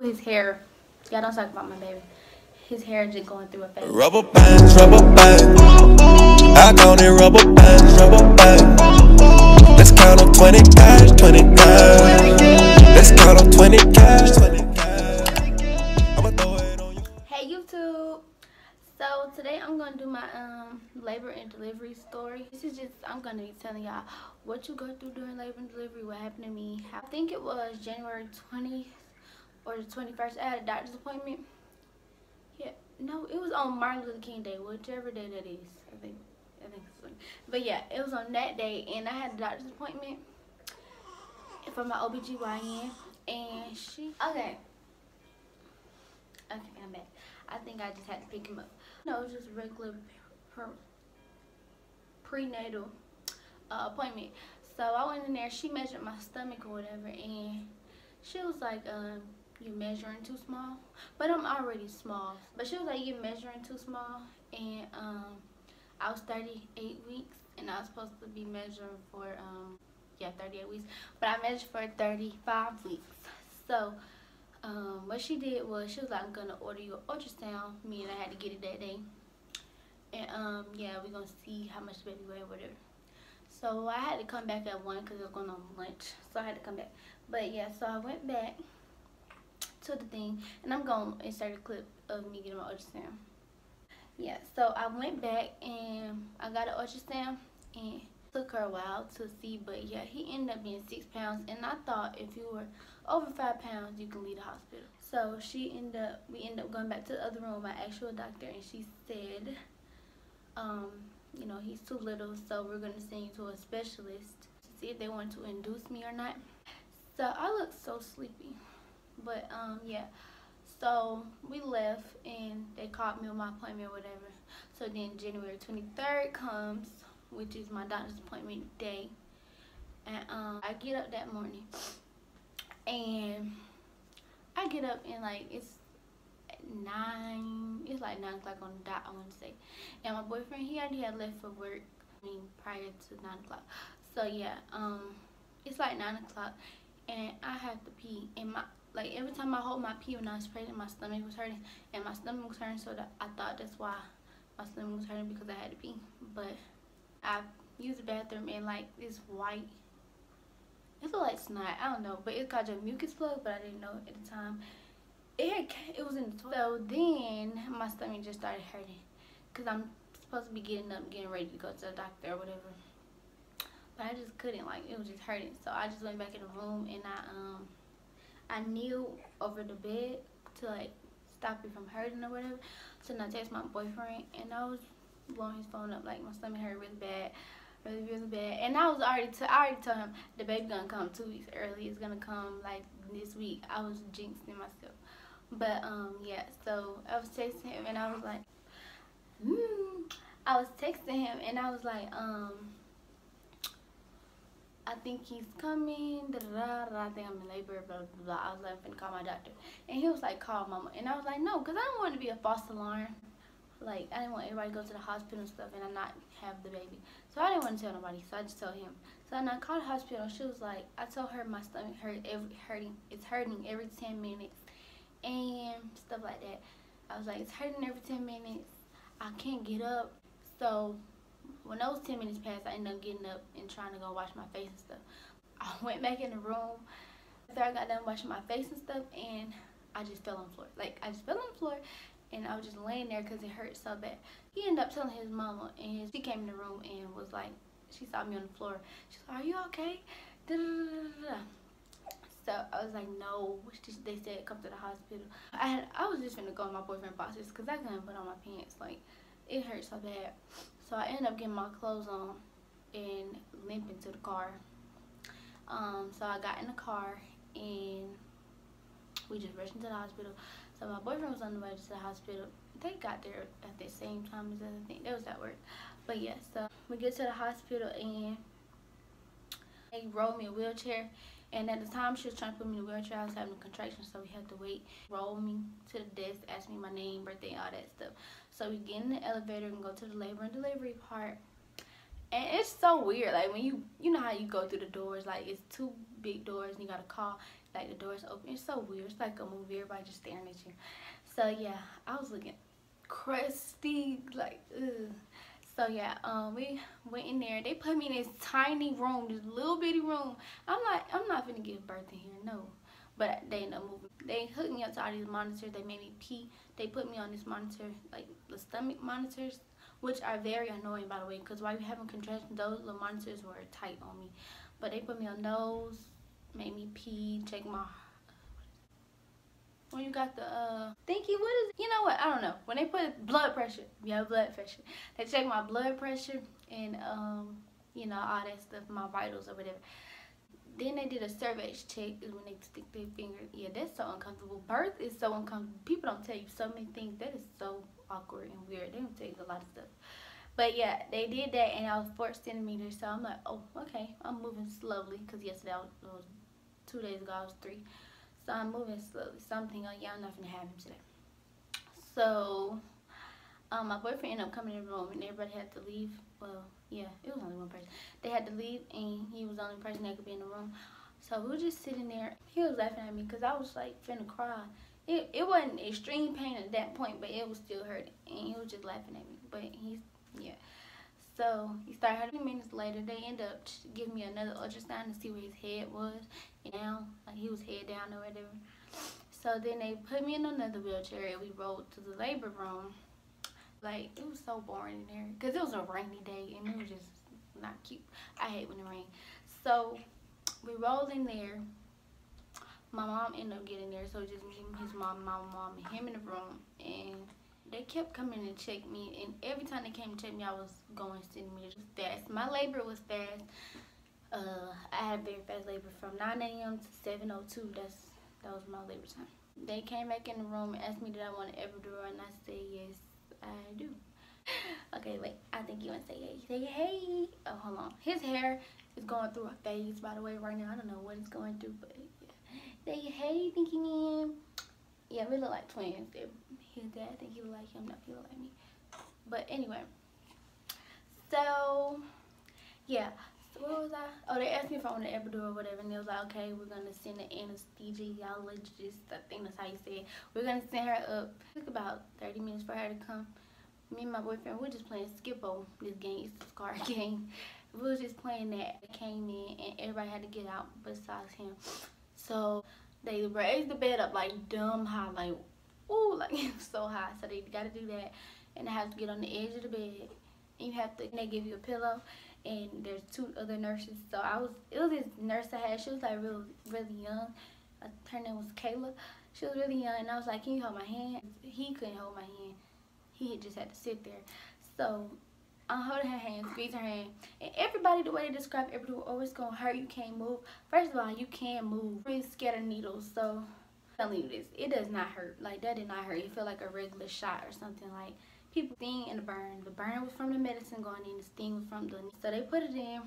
His hair, y'all don't talk about my baby. His hair just going through a phase. Rubber bands, rubber bands. I count it rubber bands, rubber bands. Let's count on 20 cash, 20 cash. Let's count on 20 cash, 20 cash. I'ma throw it on you. Hey YouTube. So today I'm gonna do my labor and delivery story. This is just I'm gonna be telling y'all what you go through during labor and delivery, what happened to me. I think it was January 20th or the 21st. I had a doctor's appointment. Yeah, no, it was on Martin Luther King Day, whichever day that is. I think it's funny. But yeah, it was on that day, and I had a doctor's appointment for my OBGYN, and she okay, I'm back. I think I just had to pick him up. No, it was just a regular prenatal appointment. So I went in there. She measured my stomach or whatever, and she was like, "You're measuring too small." But I'm already small. But she was like, "You're measuring too small," and I was 38 weeks, and I was supposed to be measuring for 38 weeks, but I measured for 35 weeks. So what she did was she was like, "I'm gonna order you an ultrasound." Me and I had to get it that day, and yeah, we're gonna see how much the baby weighed, whatever. So I had to come back at 1 because I was going on lunch, so I had to come back. But yeah, so I went back to the thing, and I'm gonna insert a clip of me getting my ultrasound. Yeah, so I went back and I got an ultrasound, and it took her a while to see, but yeah, he ended up being 6 pounds, and I thought if you were over 5 pounds, you can leave the hospital. So we ended up going back to the other room, my actual doctor, and she said, you know, he's too little, so we're gonna send you to a specialist to see if they want to induce me or not. So I look so sleepy, but yeah. So we left, and they called me on my appointment or whatever. So then January 23rd comes, which is my doctor's appointment day, and I get up that morning, and I get up and like it's like 9 o'clock on the dot, I want to say, and my boyfriend, he already had left for work, prior to 9 o'clock. So yeah, it's like 9 o'clock, and I have to pee, and like every time I hold my pee when I was pregnant, my stomach was hurting, and my stomach was hurting, so that I thought that's why my stomach was hurting, because I had to pee. But I used the bathroom, and like this white, it looked like snot, I don't know, but it's called a mucus plug, but I didn't know at the time. It was in the toilet. So then my stomach just started hurting, because I'm supposed to be getting up, getting ready to go to the doctor or whatever, but I just couldn't, like it was just hurting. So I just went back in the room, and I kneeled over the bed to like stop it from hurting or whatever. So then I text my boyfriend, and I was blowing his phone up like my stomach hurt really bad, really bad. And I already told him the baby gonna come 2 weeks early. It's gonna come like this week. I was jinxing myself. But yeah, so I was texting him, and I was like, I was texting him, and I was like, I think he's coming, I think I'm in labor, blah, blah, blah. I was like, I'm finna call my doctor. And he was like, call mama. And I was like, no, because I don't want it to be a false alarm. Like, I didn't want everybody to go to the hospital and stuff and I not have the baby. So I didn't want to tell nobody, so I just told him. So then I called the hospital, and she was like, I told her my stomach it's hurting every 10 minutes and stuff like that. I was like, it's hurting every 10 minutes. I can't get up. So when those 10 minutes passed, I ended up getting up and trying to go wash my face and stuff. I went back in the room after I got done washing my face and stuff, and I just fell on the floor. Like, I just fell on the floor, and I was just laying there because it hurt so bad. He ended up telling his mama, and she came in the room and was like, she saw me on the floor. She was like, are you okay? Da, da, da, da. So I was like, no. They said come to the hospital. I was just gonna go in my boyfriend's boxers because I couldn't put on my pants. Like, it hurt so bad. So I ended up getting my clothes on and limping to the car. So I got in the car, and we just rushed into the hospital. So my boyfriend was on the way to the hospital. They got there at the same time as us, I think. That was at work. But yeah, so we get to the hospital, and they rolled me a wheelchair. And at the time she was trying to put me in a wheelchair, I was having a contraction, so we had to wait. Roll me to the desk, ask me my name, birthday, all that stuff. So we get in the elevator and go to the labor and delivery part. And it's so weird, like when you know how you go through the doors, like it's 2 big doors and you gotta call. like the doors open. It's so weird. It's like a movie. Everybody just staring at you. So yeah, I was looking crusty, like ugh. So yeah, we went in there. They put me in this tiny room, this little bitty room. I'm not gonna give birth in here, no. But they ended up moving. They hooked me up to all these monitors. They made me pee. They put me on this monitor, like the stomach monitors, which are very annoying, by the way, because while you having contractions, those little monitors were tight on me. But they put me on those, made me pee, check my. When you got the thinky, what is it? You know what? I don't know. When they put blood pressure, yeah, blood pressure. They check my blood pressure and you know, all that stuff, my vitals or whatever. Then they did a cervix check is when they stick their finger. Yeah, that's so uncomfortable. Birth is so uncomfortable. People don't tell you so many things. That is so awkward and weird. They don't tell you a lot of stuff. But yeah, they did that and I was 4 centimeters. So I'm like, oh, okay. I'm moving slowly because yesterday was 2 days ago I was 3. So I'm moving slowly. Something, oh yeah, nothing happened today. So my boyfriend ended up coming in the room and everybody had to leave. Well, yeah, it was only one person. They had to leave and he was the only person that could be in the room. So we were just sitting there. He was laughing at me because I was like finna cry. It wasn't extreme pain at that point, but it was still hurting. And he was just laughing at me. But yeah. So he started hurting. A few minutes later, they ended up giving me another ultrasound to see where his head was. And down, like he was head down or whatever. So then they put me in another wheelchair and we rolled to the labor room. Like, it was so boring in there because it was a rainy day and it was just not cute. I hate when it rains. So we rolled in there. My mom ended up getting there, so just me, his mom, my mom, and him in the room. And they kept coming to check me, and every time they came to check me, I was going centimeters fast. My labor was fast. I had very fast labor from 9 a.m. to 7:02. That was my labor time. They came back in the room and asked me did I want an epidural, and I said yes, I do. Okay, wait. I think you want to say hey. Say hey. Oh, hold on. His hair is going through a phase, by the way, right now. I don't know what it's going through, but yeah. Say hey, Thinky Man. Yeah, we look like twins. His dad think he look like him. No, he look like me. But anyway. So, yeah. So what was I? Oh, they asked me if I wanted an epidural or whatever, and they was like, okay, we're going to send an anesthesiologist. I think that's how you say it. We're going to send her up. It took about 30 minutes for her to come. Me and my boyfriend, we were just playing Skippo, this game. It's a card game. We was just playing that. They came in, and everybody had to get out besides him. So they raised the bed up like dumb high, like, ooh, like it was so high. So they got to do that, and they have to get on the edge of the bed. And you have to, and they give you a pillow, and there's 2 other nurses. So it was this nurse I had. She was like really young. Her name was Kayla. She was really young, and I was like, can you hold my hand? He couldn't hold my hand. He just had to sit there. So I'm holding her hand, squeezing her hand, and everybody, the way they describe everything, oh, it's gonna hurt, you can't move. First of all, you can move. I'm really scared of needles, so I'm telling you this, it does not hurt. Like, that did not hurt. It felt like a regular shot or something. Like, people sting and the burn. The burn was from the medicine going in, the sting was from the, so they put it in.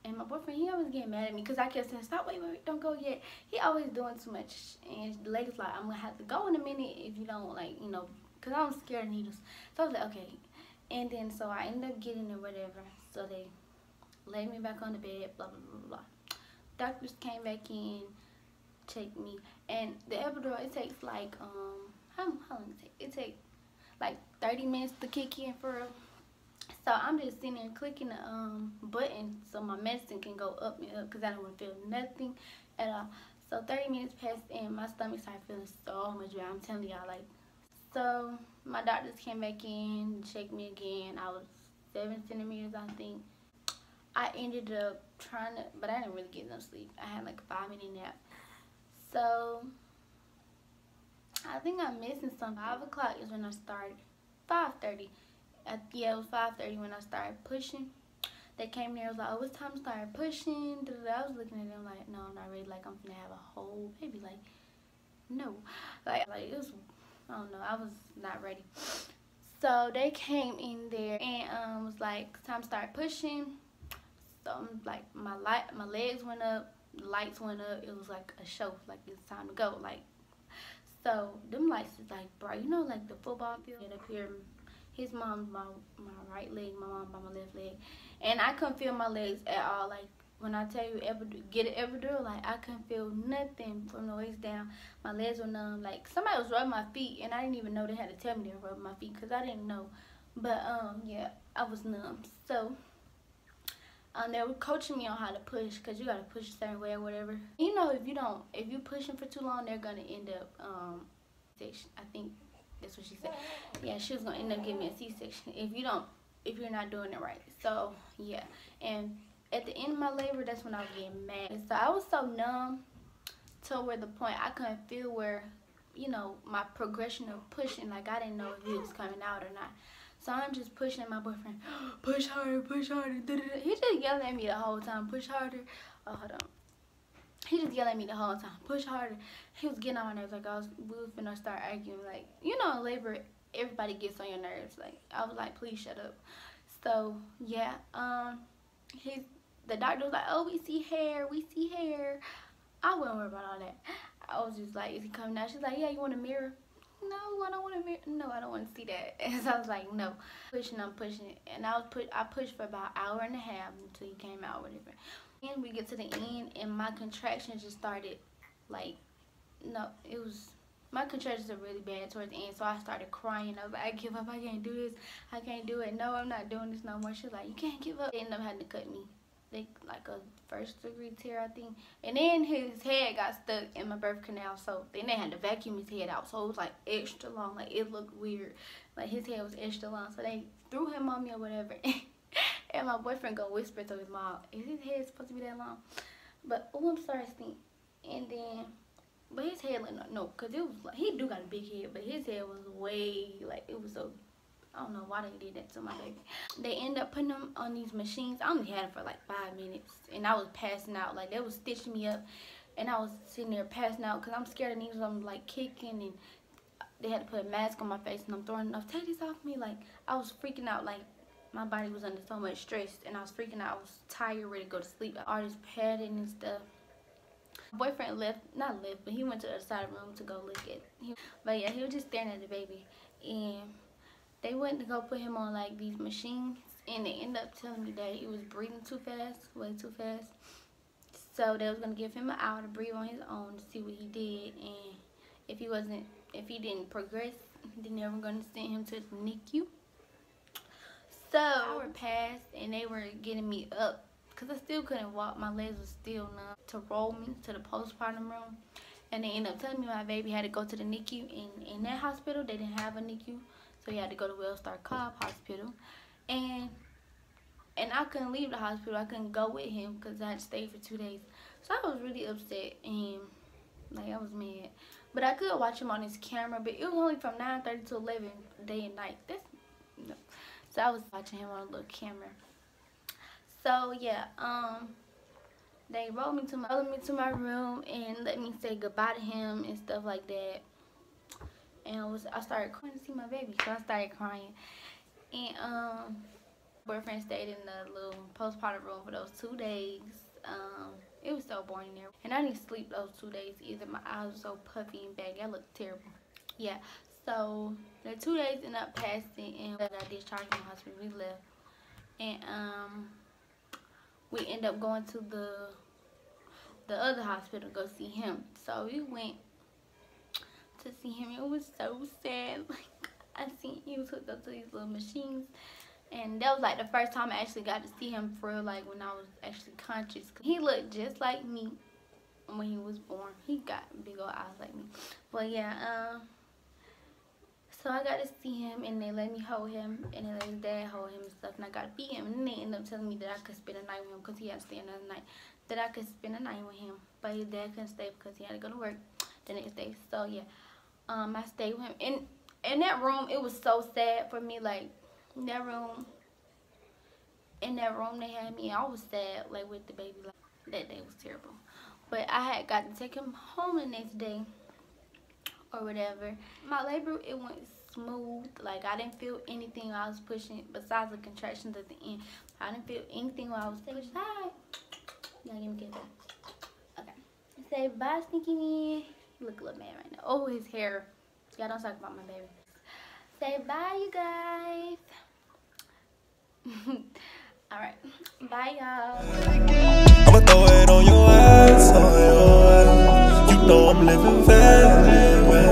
And my boyfriend, he always getting mad at me because I kept saying, stop, wait, don't go yet. He always doing too much. And the lady's like, I'm going to have to go in a minute if you don't, like, you know, because I'm scared of needles. So I was like, okay. And then, so I ended up getting it, whatever. So they laid me back on the bed, blah, blah, blah, blah. Doctors came back in, checked me. And the epidural, it takes, like, how long does it take? It takes, like, 30 minutes to kick in for real. So I'm just sitting there clicking the button so my medicine can go up and up because I don't want to feel nothing at all. So 30 minutes passed and my stomach started feeling so much better. I'm telling y'all, like, so my doctors came back in, checked me again. I was 7 centimeters, I think. I ended up trying to, but I didn't really get no sleep. I had like a 5-minute nap. So I think I'm missing something. 5 o'clock is when I started. 5:30. Yeah, it was 5:30 when I started pushing. They came there, was like, oh, it's time to start pushing. I was looking at them like, no, I'm not ready. Like, I'm gonna have a whole baby. Like, no. Like it was, I don't know, I was not ready. So they came in there and was like, it's time to start pushing. So I'm like, my legs went up, the lights went up. It was like a show, like it's time to go. Like, so them lights is like bright, you know, like the football field up here. His mom's my right leg, my mom by my left leg. And I couldn't feel my legs at all. Like, when I tell you get an epidural, like I couldn't feel nothing from the waist down. My legs were numb. Like somebody was rubbing my feet, and I didn't even know they had to tell me they were rubbing my feet because I didn't know. But yeah, I was numb. So they were coaching me on how to push, because you gotta push a certain way or whatever. You know, if you pushing for too long, they're gonna end up section. I think that's what she said. Yeah, she was gonna end up giving me a C-section if you're not doing it right. So yeah, and at the end of my labor, that's when I was getting mad. So I was so numb to where the point I couldn't feel where, you know, my progression of pushing. Like I didn't know if it was coming out or not. So I'm just pushing my boyfriend, push harder, push harder. He just yelling at me the whole time, push harder. Oh, hold on. He just yelling at me the whole time, push harder. He was getting on my nerves. Like we was finna start arguing. Like, you know, in labor, everybody gets on your nerves. Like I was like, please shut up. So yeah, the doctor was like, oh, we see hair, we see hair. I wasn't worried about all that. I was just like, is he coming out? She's like, yeah, you want a mirror? No, I don't want to mirror. No, I don't want to see that. And so I was like, no. I'm pushing. And I pushed for about an hour and a half until he came out, whatever. And we get to the end, and my contractions just started, like, no, it was, my contractions are really bad towards the end. So I started crying. I was like, I give up. I can't do this. I can't do it. No, I'm not doing this no more. She was like, you can't give up. They ended up having to cut me. Like a first-degree tear, I think. And then his head got stuck in my birth canal, so then they had to vacuum his head out. So it was like extra long, like it looked weird. Like his head was extra long, so they threw him on me or whatever. And my boyfriend go whisper to his mom, "Is his head supposed to be that long?" But oh, I'm sorry, Stink. And then, but his head, like no, cause it was like he do got a big head, but his head was way like it was so. I don't know why they did that to my baby. They end up putting him on these machines. I only had him for like 5 minutes, and I was passing out. Like they was stitching me up, and I was sitting there passing out because I'm scared of needles. I'm like kicking, and they had to put a mask on my face, and I'm throwing enough. Take this off me. Like I was freaking out. Like my body was under so much stress, and I was freaking out. I was tired, ready to go to sleep. All this padding and stuff. My boyfriend not left, but he went to the other side of the room to go look at him. But yeah, he was just staring at the baby, and they went to go put him on like these machines, and they ended up telling me that he was breathing too fast, way too fast. So they was gonna give him an hour to breathe on his own to see what he did, and if he didn't progress, then they were gonna send him to the NICU. So an hour passed, and they were getting me up because I still couldn't walk. My legs were still numb to roll me to the postpartum room, and they ended up telling me my baby had to go to the NICU. In that hospital, they didn't have a NICU. So he had to go to Wellstar Cobb Hospital, and I couldn't leave the hospital. I couldn't go with him because I had to stay for 2 days. So I was really upset, and like I was mad. But I could watch him on his camera, but it was only from 9:30 to 11 day and night. No. So I was watching him on a little camera. So yeah, they rolled me to my room and let me say goodbye to him and stuff like that. And I started crying to see my baby, so I started crying. And boyfriend stayed in the little postpartum room for those 2 days. It was so boring there, and I didn't sleep those 2 days either. My eyes were so puffy and baggy. I looked terrible. Yeah. So the 2 days ended up passing, and I discharged from the hospital. We left, and we ended up going to the other hospital to go see him. So we went to see him. It was so sad. Like I seen he was hooked up to these little machines, and that was like the first time I actually got to see him for real, like when I was actually conscious. He looked just like me when he was born. He got big old eyes like me. But yeah, so I got to see him, and they let me hold him, and they let his dad hold him and stuff, and I got to feed him. And then they ended up telling me that I could spend a night with him because he had to stay another night. That I could spend a night with him, but his dad couldn't stay because he had to go to work the next day. So yeah, I stayed with him. In that room, it was so sad for me. Like in that room they had me. I was sad, like with the baby. Like, that day was terrible. But I had got to take him home the next day or whatever. My labor, it went smooth. Like I didn't feel anything while I was pushing besides the contractions at the end. I didn't feel anything while I was pushing. Hi. You gotta give me that. Okay. Say bye, Sneaky Man. You look a little mad right now. Oh, his hair. Y'all don't talk about my baby. Say bye, you guys. Alright, bye y'all. I'ma throw it on your ass, on your ass. You know I'm living fast.